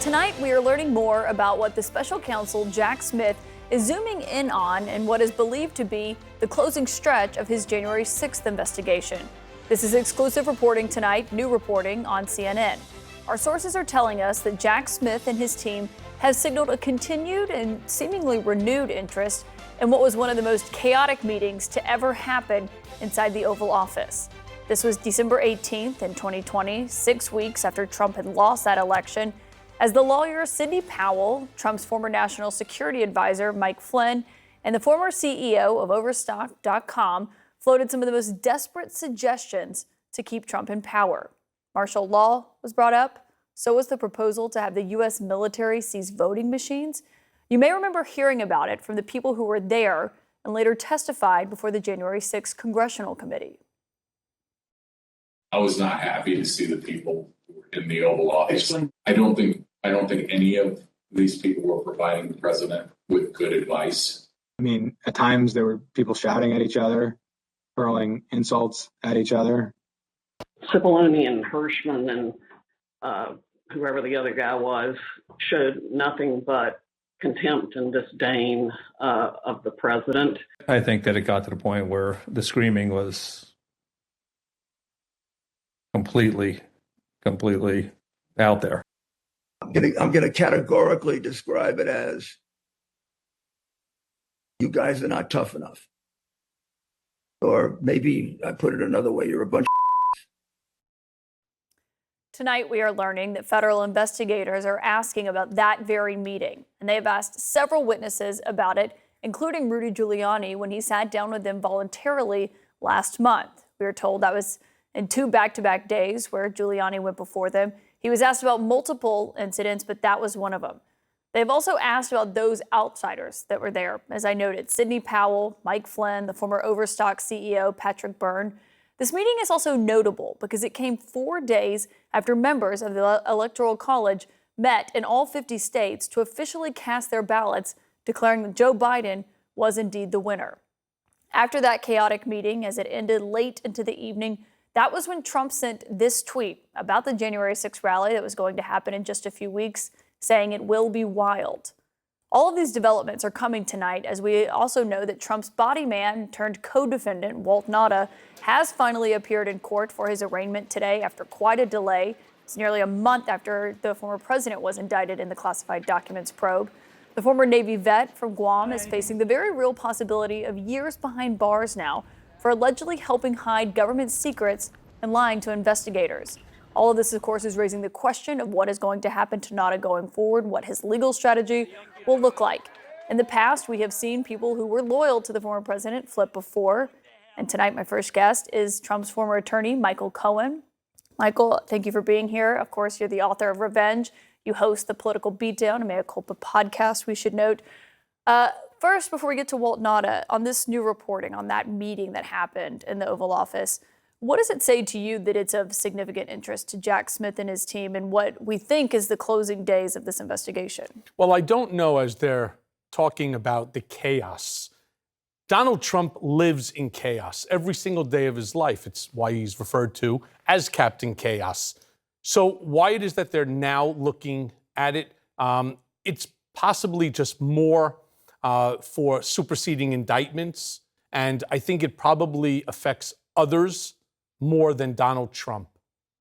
Tonight, we are learning more about what the special counsel Jack Smith is zooming in on and what is believed to be the closing stretch of his January 6th investigation. This is exclusive reporting tonight, new reporting on CNN. Our sources are telling us that Jack Smith and his team have signaled a continued and seemingly renewed interest in what was one of the most chaotic meetings to ever happen inside the Oval Office. This was December 18th in 2020, 6 weeks after Trump had lost that election, as the lawyer Sidney Powell, Trump's former national security advisor Mike Flynn, and the former CEO of Overstock.com floated some of the most desperate suggestions to keep Trump in power. Martial law was brought up. So was the proposal to have the U.S. military seize voting machines. You may remember hearing about it from the people who were there and later testified before the January 6th Congressional Committee. I was not happy to see the people in the Oval Office. I don't think any of these people were providing the president with good advice. I mean, at times there were people shouting at each other, hurling insults at each other. Cipollone and Hirschman and whoever the other guy was showed nothing but contempt and disdain of the president. I think that it got to the point where the screaming was completely out there. I'm gonna categorically describe it as, you guys are not tough enough. Or maybe I put it another way, you're a bunch of Tonight, we are learning that federal investigators are asking about that very meeting, and they have asked several witnesses about it, including Rudy Giuliani, when he sat down with them voluntarily last month. We are told that was in 2 back-to-back days where Giuliani went before them. He was asked about multiple incidents, but that was one of them. They've also asked about those outsiders that were there. As I noted, Sidney Powell, Mike Flynn, the former Overstock CEO Patrick Byrne. This meeting is also notable because it came 4 days after members of the Electoral College met in all 50 states to officially cast their ballots, declaring that Joe Biden was indeed the winner. After that chaotic meeting, as it ended late into the evening, that was when Trump sent this tweet about the January 6th rally that was going to happen in just a few weeks, saying it will be wild. All of these developments are coming tonight, as we also know that Trump's body man turned co-defendant, Walt Nauta, has finally appeared in court for his arraignment today after quite a delay. It's nearly a month after the former president was indicted in the classified documents probe. The former Navy vet from Guam is facing the very real possibility of years behind bars now for allegedly helping hide government secrets and lying to investigators. All of this, of course, is raising the question of what is going to happen to Nauta going forward, what his legal strategy will look like. In the past, we have seen people who were loyal to the former president flip before. And tonight, my first guest is Trump's former attorney, Michael Cohen. Michael, thank you for being here. Of course, you're the author of Revenge. You host the Political Beatdown, a Mea Culpa podcast, we should note. First, before we get to Walt Nauta, on this new reporting on that meeting that happened in the Oval Office, what does it say to you that it's of significant interest to Jack Smith and his team and what we think is the closing days of this investigation? Well, I don't know, as they're talking about the chaos. Donald Trump lives in chaos every single day of his life. It's why he's referred to as Captain Chaos. So why it is that they're now looking at it, it's possibly just more for superseding indictments. And I think it probably affects others more than Donald Trump.